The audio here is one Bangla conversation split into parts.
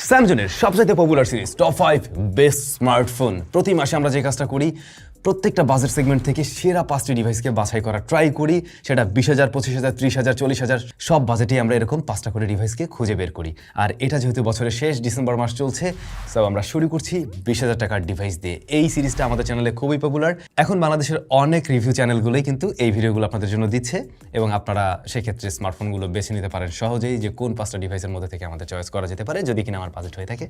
স্যামসংয়ের সবচেয়ে popular series top 5 best smartphone. প্রতি মাসে আমরা যে কাজটা করি, প্রত্যেকটা বাজেট সেগমেন্ট থেকে সেরা 5টি ডিভাইসকে বাছাই করা ট্রাই করি। সেটা 20,000, 25,000, 30,000, 40,000 সব বাজেটেই আমরা এরকম 5টা করে ডিভাইসকে খুঁজে বের করি। আর এটা যেহেতু বছরের শেষ ডিসেম্বর মাস চলছে, সো আমরা শুরু করছি 20,000 টাকার ডিভাইস দিয়ে। এই সিরিজটা আমাদের চ্যানেলে খুবই পপুলার। এখন বাংলাদেশের অনেক রিভিউ চ্যানেলগুলোই কিন্তু এই ভিডিওগুলো আপনাদের জন্য দিচ্ছে এবং আপনারা সেক্ষেত্রে স্মার্টফোনগুলো বেছে নিতে পারেন সহজেই যে কোন 5টা ডিভাইসের মধ্যে থেকে আমাদের চয়েস করা যেতে পারে যদি কিনা আমার বাজেট হয়ে থাকে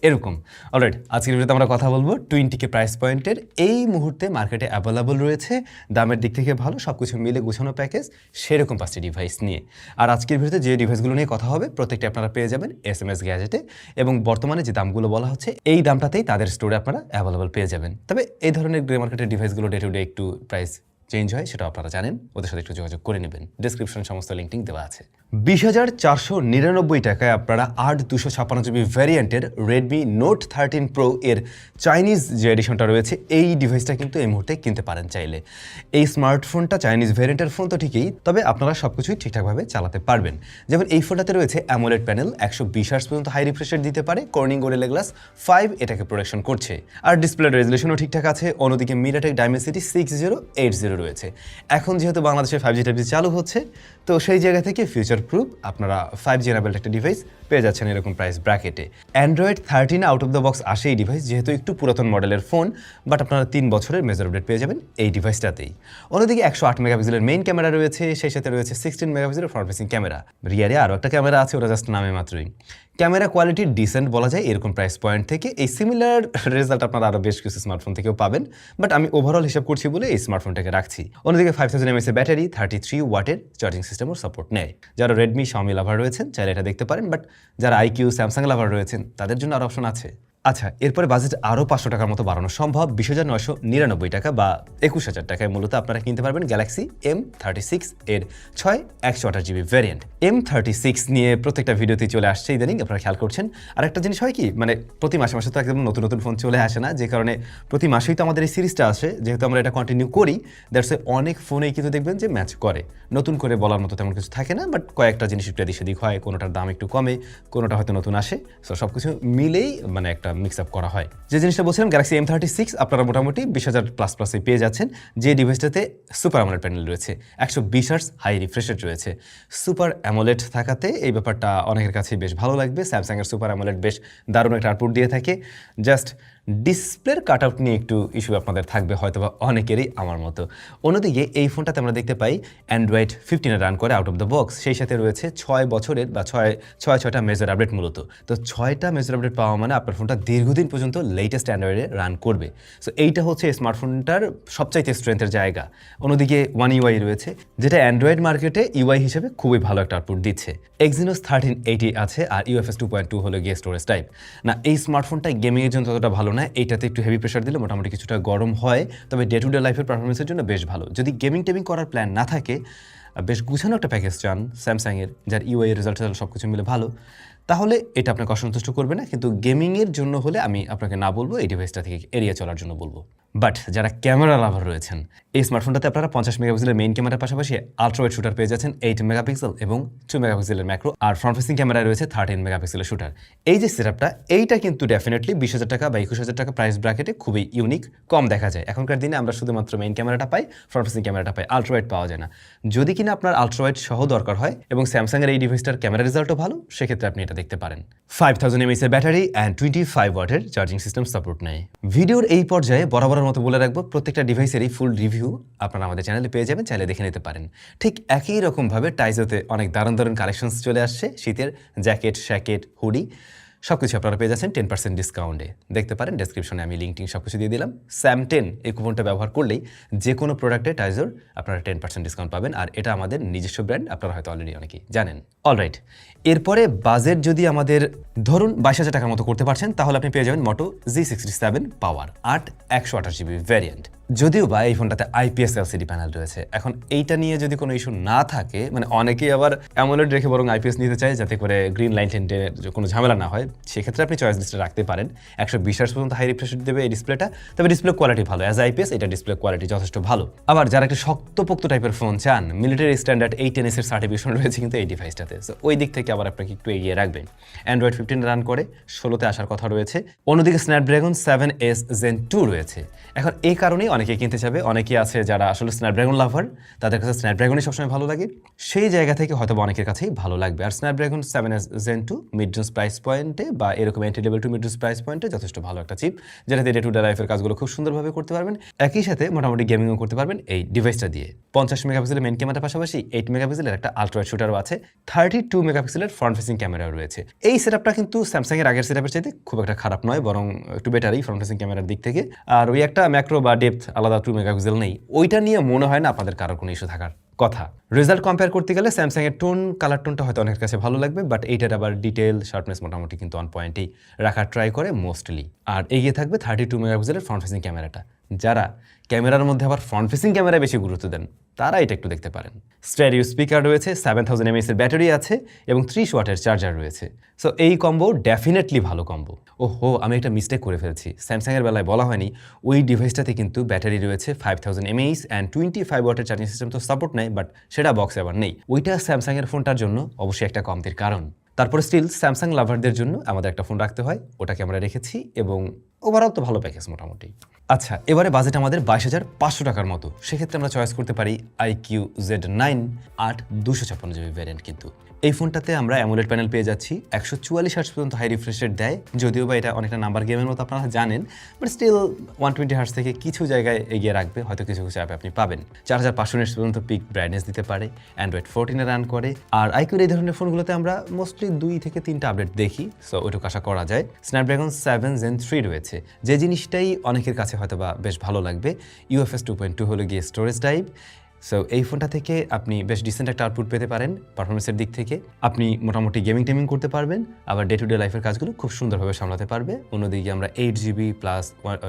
এরকম। অলরাইট, আজকের ভিডিওতে আমরা কথা বলবো 20K প্রাইস পয়েন্টের এই মুহূর্তে মার্কেটে অ্যাভেলেবল রয়েছে, দামের দিক থেকে ভালো, সব কিছু মিলে গুছানো প্যাকেজ, সেরকম 5টি ডিভাইস নিয়ে। আর আজকের ভিডিওতে যে ডিভাইসগুলো নিয়ে কথা হবে প্রত্যেকটি আপনারা পেয়ে যাবেন SMS গ্যাজেটে, এবং বর্তমানে যে দামগুলো বলা হচ্ছে এই দামটাতেই তাদের স্টোরে আপনারা অ্যাভেলেবল পেয়ে যাবেন। তবে এই ধরনের গ্রে মার্কেটের ডিভাইসগুলো ডে টু ডে একটু প্রাইস চেঞ্জ হয়, সেটা আপনারা জানেন, ওদের সাথে একটু যোগাযোগ করে নেবেন। ডিসক্রিপশনে সমস্ত লিঙ্ক দেওয়া আছে। 20,499 টাকায় আপনারা 8/256GB ভ্যারিয়েন্টের রেডমি নোট 13 প্রো এর চাইনিজ যে এডিশনটা রয়েছে এই ডিভাইসটা কিন্তু এই মুহূর্তে কিনতে পারেন চাইলে। এই স্মার্টফোনটা চাইনিজ ভ্যারিয়েন্টের ফোন তো ঠিকই, তবে আপনারা সব কিছুই ঠিকঠাকভাবে চালাতে পারবেন। যেমন এই ফোনটাতে রয়েছে অ্যামোলেড প্যানেল, 120 হার্টজ পর্যন্ত হাই রিফ্রেশ দিতে পারে, কর্নিং গোরিলা গ্লাস 5 এটাকে প্রোটেকশন করছে। আর ডিসপ্লে রেজলিউশনও ঠিকঠাক আছে। অন্যদিকে মিডিয়াটেক ডাইমেনসিটি 6080 রয়েছে। এখন যেহেতু বাংলাদেশে 5G টাইপ চালু হচ্ছে, তো সেই জায়গা থেকে ফিউচার প্রুফ আপনারা 5G এনাবেলড একটা ডিভাইস পেয়ে যাচ্ছেন এরকম প্রাইস ব্র্যাকেটে। Android 13 out of the box আসে এই ডিভাইস, যেহেতু একটু পুরাতন মডেলের ফোন, বাট আপনারা 3 বছরের মেজর আপডেট পেয়ে যাবেন এই ডিভাইসটাতেই। অন্যদিকে 108 মেগাপিক্সেলের মেইন ক্যামেরা রয়েছে, সেই সাথে রয়েছে 16 মেগাপিক্সেলের ফ্রন্ট ফেসিং ক্যামেরা। রিয়ারে আরও একটা ক্যামেরা আছে, ওটা জাস্ট নামে মাত্রই। ক্যামেরা কোয়ালিটি ডিসেন্ট বলা যায় এরকম প্রাইস পয়েন্ট থেকে। এই সিমিলার রেজাল্ট আপনারা আরও বেশ কিছু স্মার্টফোন থেকেও পাবেন, বাট আমি ওভারঅল হিসাব করছি বলে এই স্মার্টফোনটাকে রাখছি। অন্যদিকে 5000 mAh এর ব্যাটারি, 33 ওয়াটের চার্জিং সিস্টেমও সাপোর্ট নেয়। যারা রেডমি, শাওমি লাভার রয়েছেন চাইলে এটা দেখতে পারেন, বাট যারা আইকিউ, স্যামসাং লাভার রয়েছেন তাদের জন্য আরও অপশন আছে। আচ্ছা, এরপরে বাজেট আরও 500 টাকার মতো বাড়ানো সম্ভব। 20,999 টাকা বা 21,000 টাকায় মূলত আপনারা কিনতে পারবেন গ্যালাক্সি M36 এর 6/128GB ভ্যারিয়েন্ট। M36 নিয়ে প্রত্যেকটা ভিডিওতেই চলে আসছে ইদানিং, আপনারা খেয়াল করছেন। আর একটা জিনিস হয় কি, মানে প্রতি মাসে মাসে তো একদম নতুন নতুন ফোন চলে আসে না, যে কারণে প্রতি মাসেই তো আমাদের এই সিরিজটা আসে। যেহেতু আমরা এটা কন্টিনিউ করি, দ্যাটস অনেক ফোনেই কিন্তু দেখবেন যে ম্যাচ করে। নতুন করে বলার মতো তেমন কিছু থাকে না, বাট কয়েকটা জিনিস একটু এদিক সেদিক হয়, কোনোটার দাম একটু কমে, কোনোটা হয়তো নতুন আসে। সো সব কিছু মিলেই মানে একটা মিক্স আপ করা হয়। যে জিনিসটা বলছিলাম, গ্যালাক্সি M36 আপনারা মোটামুটি 20,000+ পেয়ে যাচ্ছেন, যে ডিভাইসটাতে সুপার অ্যামোলেড প্যানেল রয়েছে, 120 হার্টজ হাই রিফ্রেশ রেট রয়েছে। সুপার অ্যামোলেড থাকাতে এই ব্যাপারটা অনেকের কাছেই বেশ ভালো লাগবে। স্যামসাংয়ের সুপার অ্যামোলেড বেশ দারুণ একটা আউটপুট দিয়ে থাকে। জাস্ট ডিসপ্লের কাট আউট নিয়ে একটু ইস্যু আপনাদের থাকবে হয়তো বা অনেকেরই, আমার মতো। অন্যদিকে এই ফোনটাতে আমরা দেখতে পাই অ্যান্ড্রয়েড 15 রান করে আউট অফ দ্য বক্স, সেই সাথে রয়েছে 6 বছরের বা 6টা মেজর আপডেট মূলত। তো 6টা মেজর আপডেট পাওয়া মানে আপনার ফোনটা দীর্ঘদিন পর্যন্ত লেটেস্ট অ্যান্ড্রয়েডে রান করবে। সো এইটা হচ্ছে স্মার্টফোনটার সবচাইতে স্ট্রেংথের জায়গা। অন্যদিকে One UI রয়েছে, যেটা অ্যান্ড্রয়েড মার্কেটে ইউআই হিসেবে খুবই ভালো একটা আউটপুট দিচ্ছে। Exynos 1380 আছে, আর UFS 2.2 হলো গিয়ে স্টোরেজ টাইপ। না, এই স্মার্টফোনটা গেমিংয়ের জন্য ততটা ভালো না, এইটাতে একটু হেভি প্রেশার দিলে মোটামুটি কিছুটা গরম হয়, তবে ডে টু ডে লাইফের পারফরমেন্সের জন্য বেশ ভালো। যদি গেমিং করার প্ল্যান না থাকে, বেশ গুছানো একটা প্যাকেজ চান স্যামসাংয়ের, যার ইউআই রেজাল্ট সব কিছু মিলে ভালো, তাহলে এটা আপনাকে অসন্তুষ্ট করবে না। কিন্তু গেমিংয়ের জন্য হলে আমি আপনাকে না বলবো, এই ডিভাইসটা থেকে এড়িয়ে চলার জন্য বলবো। বাট যারা ক্যামেরা লাভার রয়েছেন, এই স্মার্টফোনটাতে আপনারা 50 মেগাপিক্সেলের মেইন ক্যামেরার পাশাপাশি আলট্রাওয়াইড শুটার পেয়ে যাচ্ছেন 8 মেগাপিক্সেল এবং 2 মেগাপিক্সেলের ম্যাক্রো, আর ফ্রন্ট ফেসিং ক্যামেরায় রয়েছে 13 মেগাপিক্সেলের শুটার। এই যে সেটআপটা, এইটা কিন্তু ডেফিনেটলি 20,000 টাকা বা 21,000 টাকা প্রাইস ব্র্যাকেটে খুবই ইউনিক, কম দেখা যায়। এখনকার দিনে আমরা শুধুমাত্র মেইন ক্যামেরাটা পাই, ফ্রন্ট ফেসিং ক্যামেরাটা পাই, আলট্রাওয়াইড পাওয়া যায় না। যদি কিনা আপনার আলট্রাওয়াইড সহ দরকার হয় এবং স্যামসাংয়ের এই ডিভাইসটার ক্যামেরা রেজাল্টও ভালো, সেক্ষেত্রে আপনি এটা দেখতে পারেন। 5000 mAh এর ব্যাটারি অ্যান্ড 25 ওয়াটের চার্জিং সিস্টেম সাপোর্ট নেয়। ভিডিওর এই পর্যায়ে বরাবরের মতো বলে রাখবো, প্রত্যেকটা ডিভাইসেরই ফুল রিভিউ আপনারা আমাদের চ্যানেলে পেয়ে যাবেন, চাইলে দেখে নিতে পারেন। ঠিক একই রকমভাবে টাইজোতে অনেক দারুণ দারুণ কালেকশনস চলে আসছে, শীতের জ্যাকেট, শ্যাকেট, হুডি সব কিছু আপনারা পেয়ে যাচ্ছেন 10% ডিসকাউন্টে। দেখতে পারেন ডেসক্রিপশনে আমি লিঙ্ক সব কিছু দিয়ে দিলাম। SAM10 এই কুপনটা ব্যবহার করলেই যে কোনো প্রোডাক্টে টাইজোর আপনারা 10% ডিসকাউন্ট পাবেন, আর এটা আমাদের নিজস্ব ব্র্যান্ড, আপনারা হয়তো অলরেডি অনেকেই জানেন। অলরাইট, এরপরে বাজেট যদি আমাদের ধরুন 22,000 টাকার মতো করতে পারছেন, তাহলে আপনি পেয়ে যাবেন মোটো G67 পাওয়ার 8/128GB ভ্যারিয়েন্ট। যদিও বা এই ফোনটাতে আইপিএস এলসিডি প্যানেল রয়েছে। এখন এইটা নিয়ে যদি কোনো ইস্যু না থাকে, মানে অনেকেই আবার অ্যামোলেড রেখে বরং আইপিএস নিতে চায় যাতে করে গ্রিন লাইন টেন্টের কোনো ঝামেলা না হয়, সেক্ষেত্রে আপনি চয়েস লিস্টে রাখতে পারেন। 120 হার্টজ পর্যন্ত হাই রিফ্রেশ দেবে এই ডিসপ্লেটা, তবে ডিসপ্লে কোয়ালিটি ভালো। অ্যাজ আইপিএস এটা ডিসপ্লে কোয়ালিটি যথেষ্ট ভালো। আবার যারা একটা শক্তপোক্ত টাইপের ফোন চান, মিলিটারি স্ট্যান্ডার্ড 8NS এর সার্টিফিকেশন রয়েছে কিন্তু এই ডিভাইসটাতে, সো ওই দিক থেকে আবার আপনাকে একটু এগিয়ে রাখবেন। অ্যান্ড্রয়েড 15 রান করে 16তে আসার কথা রয়েছে। অন্যদিকে স্ন্যাপড্রাগন 7S Gen 2 রয়েছে। এখন এই কারণেই অনেকে কিনতে চাবে, অনেকেই আছে যারা আসলে স্ন্যাপড্রাগন লাভার, তাদের কাছে স্ন্যাপড্রাগনই সবসময় ভালো লাগে, সেই জায়গা থেকে হয়তো অনেকের কাছেই ভালো লাগবে। আর Snapdragon 7S Gen 2 mid range price পয়েন্টে বা এরকম entry level to mid range price পয়েন্টে যথেষ্ট ভালো একটা চিপ, যেটাতে ডে টু ডে লাইফের কাজগুলো খুব সুন্দরভাবে করতে পারবেন। একই সাথে মোটামুটি গেমিংও করতে পারবেন এই ডিভাইসটা দিয়ে। 50 মেগাপিক্সেলের মেইন ক্যামেরার পাশাপাশি 8 মেগাপিক্সেলের একটা আলট্রাওয়াইড শুটারও আছে, 32 মেগাপিক্সেলের ফ্রন্ট ফেসিং ক্যামেরাও রয়েছে। এই সেটআপটা কিন্তু স্যামসাং এর আগের সেটআপের চাইতে খুব একটা খারাপ নয়, বরং একটু বেটারই ফ্রন্ট ফেসিং ক্যামেরার দিক থেকে। আর ওই একটা ম্যাক্রো বা ডেপথ আলাদা 2 মেগাপিক্সেল নেই, ওইটা নিয়ে মনে হয় না আপনাদের কারোর কোনো ইস্যু থাকার কথা। রেজাল্ট কম্পেয়ার করতে গেলে স্যামসাং এর টোন, কালার টোনটা হয়তো অনেকের কাছে ভালো লাগবে, বাট এইটার আবার ডিটেল শার্পনেস মোটামুটি কিন্তু অন পয়েন্টেই রাখার ট্রাই করে মোস্টলি। আর এগিয়ে থাকবে 32 মেগাপিক্সেলের ফ্রন্ট ফেসিং ক্যামেরাটা। যারা ক্যামেরার মধ্যে আবার ফ্রন্ট ফেসিং ক্যামেরায় বেশি গুরুত্ব দেন, তারা এটা একটু দেখতে পারেন। স্টেরিও স্পিকার রয়েছে, 7000 mAh এর ব্যাটারি আছে এবং 30 ওয়াটের চার্জার রয়েছে। সো এই কম্বো ডেফিনেটলি ভালো কম্বো। ওহো, আমি একটা মিস্টেক করে ফেলছি, স্যামসাংয়ের বেলায় বলা হয়নি, ওই ডিভাইসটাতে কিন্তু ব্যাটারি রয়েছে 5000 mAh অ্যান্ড 25 ওয়াটের চার্জিং সিস্টেম তো সাপোর্ট নেয়, বাট সেটা বক্সে আবার নেই। ওইটা স্যামসাংয়ের ফোনটার জন্য অবশ্যই একটা কমতির কারণ। তারপরে স্টিল স্যামসাং লাভারদের জন্য আমাদের একটা ফোন রাখতে হয়, ওটাকে আমরা রেখেছি এবং ওভারঅল তো ভালো প্যাকেজ মোটামুটি। আচ্ছা, এবারে বাজেট আমাদের 22,500 টাকার মতো, সেক্ষেত্রে আমরা চয়েস করতে পারি IQ Z9 8 256GB ভ্যারিয়েন্ট। কিন্তু এই ফোনটাতে আমরা অ্যামোলেড প্যানেল পেয়ে যাচ্ছি, 144 হার্টজ পর্যন্ত হাই রিফ্রেশ রেট দেয়, যদিও বা এটা অনেকটা নাম্বার গেমের মতো আপনারা জানেন, বাট স্টিল 120 হার্টজ থেকে কিছু জায়গায় এগিয়ে রাখবে, হয়তো কিছু কিছু অ্যাপে আপনি পাবেন। 4500 নিটস পর্যন্ত পিক ব্রাইটনেস দিতে পারে, অ্যান্ড্রয়েড 14 রান করে। আর আইকিউর এই ধরনের ফোনগুলোতে আমরা মোস্টলি 2 থেকে 3টা আপডেট দেখি, সো ওইটুকু আশা করা যায়। স্ন্যাপড্রাগন 7 Gen 3 রয়েছে, যে জিনিসটাই অনেকের কাছে হয়তো বা বেশ ভালো লাগবে। UFS 2.2 হলো গিয়ে স্টোরেজ টাইপ। সো এই ফোনটা থেকে আপনি বেশ ডিসেন্ট একটা আউটপুট পেতে পারেন পারফরমেন্সের দিক থেকে। আপনি মোটামুটি গেমিং টেমিং করতে পারবেন, আবার ডে টু ডে লাইফের কাজগুলো খুব সুন্দরভাবে সামলাতে পারবে। অন্যদিকে আমরা 8GB প্লাস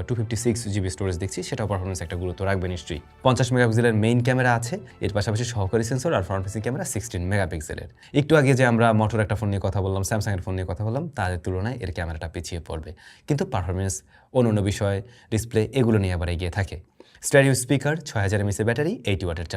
256GB স্টোরেজ দেখছি, সেটাও পারফরমেন্স একটা গুরুত্ব রাখবে নিশ্চয়ই। 50 মেগাপিক্সেলের মেইন ক্যামেরা আছে, এর পাশাপাশি সহকারী সেন্সর আর ফ্রন্ট ফেসিং ক্যামেরা 16 মেগাপিক্সেলের। একটু আগে যে আমরা মোটর একটা ফোন নিয়ে কথা বললাম, স্যামসাংয়ের ফোন নিয়ে কথা বললাম, তাদের তুলনায় এর ক্যামেরাটা পিছিয়ে পড়বে, কিন্তু পারফরমেন্স, অন্যান্য বিষয়, ডিসপ্লে, এগুলো নিয়ে আবার এগিয়ে থাকে। স্টেরিও স্পিকার, 6000 mAh ব্যাটারি, 80 ওয়াটের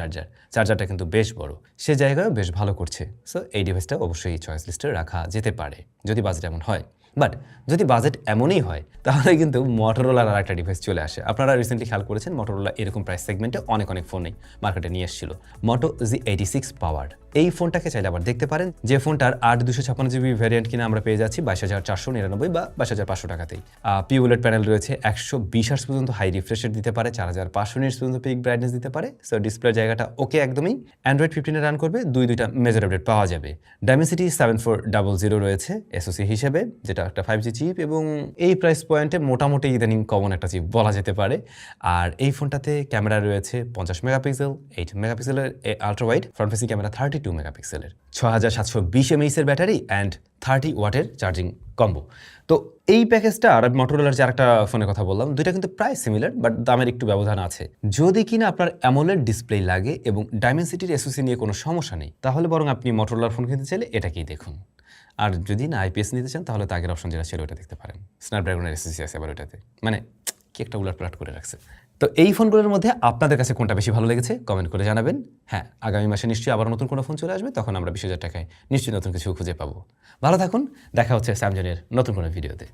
চার্জারটা কিন্তু বেশ বড়, সে জায়গায় বেশ ভালো করছে। সো এই ডিভাইসটা অবশ্যই চয়েস লিস্টে রাখা যেতে পারে যদি বাজেট এমন হয়। বাট যদি বাজেট এমনই হয়, তাহলে কিন্তু মটোরোলার আর একটা ডিভাইস চলে আসে। আপনারা রিসেন্টলি খেয়াল করেছেন, মটোরোলা এরকম প্রাইস সেগমেন্টে অনেক ফোনেই মার্কেটে নিয়ে এসেছিল। মোটো Z86 পাওয়ার এই ফোনটাকে চাইলে আবার দেখতে পারেন, যে ফোনটার 8 256GB ভ্যারিয়েন্ট কিনা আমরা পেয়ে যাচ্ছি 22,499 বা 22,500 টাকাতেই। পিওলেট প্যানেল রয়েছে, 120 হার্টজ পর্যন্ত হাই রিফ্রেশ রেট দিতে পারে, 4500 নিটস পর্যন্ত পিক ব্রাইটনেস দিতে পারে। সো ডিসপ্লের জায়গাটা ওকে একদমই। অ্যান্ড্রয়েড 15 রান করবে, দুইটা মেজর আপডেট পাওয়া যাবে। ডাইমেনসিটি 7400 রয়েছে এসওসি হিসেবে, যেটা একটা 5G চিপ, এবং এই প্রাইস পয়েন্টে মোটামুটি ইদানিং কমন একটা চিপ বলা যেতে পারে। আর এই ফোনটাতে ক্যামেরা রয়েছে 50 মেগাপিক্সেল, 8 মেগাপিক্সেলের ultra wide, front facing camera 32 মেগাপিক্সেলের, 6720 mAh এর ব্যাটারি অ্যান্ড 30 ওয়াটের চার্জিং কম্বো। তো এই প্যাকেজটা আর মটোরোলার যে আরেকটা ফোনের কথা বললাম, দুইটা কিন্তু প্রায় সিমিলার, বাট দামের একটু ব্যবধান আছে। যদি কিনা আপনার অ্যামোলেড ডিসপ্লে লাগে এবং ডাইমেনসিটির এসওসি নিয়ে কোনো সমস্যা নেই, তাহলে বরং আপনি মটোরোলার ফোন কিনতে চাইলে এটাকেই দেখুন। আর যদি না আইপিএস নিতে চান, তাহলে তো আগের অপশন যেটা ছিল ওটা দেখতে পারেন। স্ন্যাপড্রাগনের এসওসি আছে আবার ওটাতে, মানে কি একটা উলটপালট করে রাখছে। তো এই ফোনগুলোর মধ্যে আপনাদের কাছে কোনটা বেশি ভালো লেগেছে কমেন্ট করে জানাবেন। হ্যাঁ, আগামী মাসে নিশ্চয়ই আবার নতুন কোনো ফোন চলে আসবে, তখন আমরা 20,000 টাকায় নিশ্চয়ই নতুন কিছু খুঁজে পাবো। ভালো থাকুন, দেখা হচ্ছে স্যামসাংয়ের নতুন কোনো ভিডিওতে।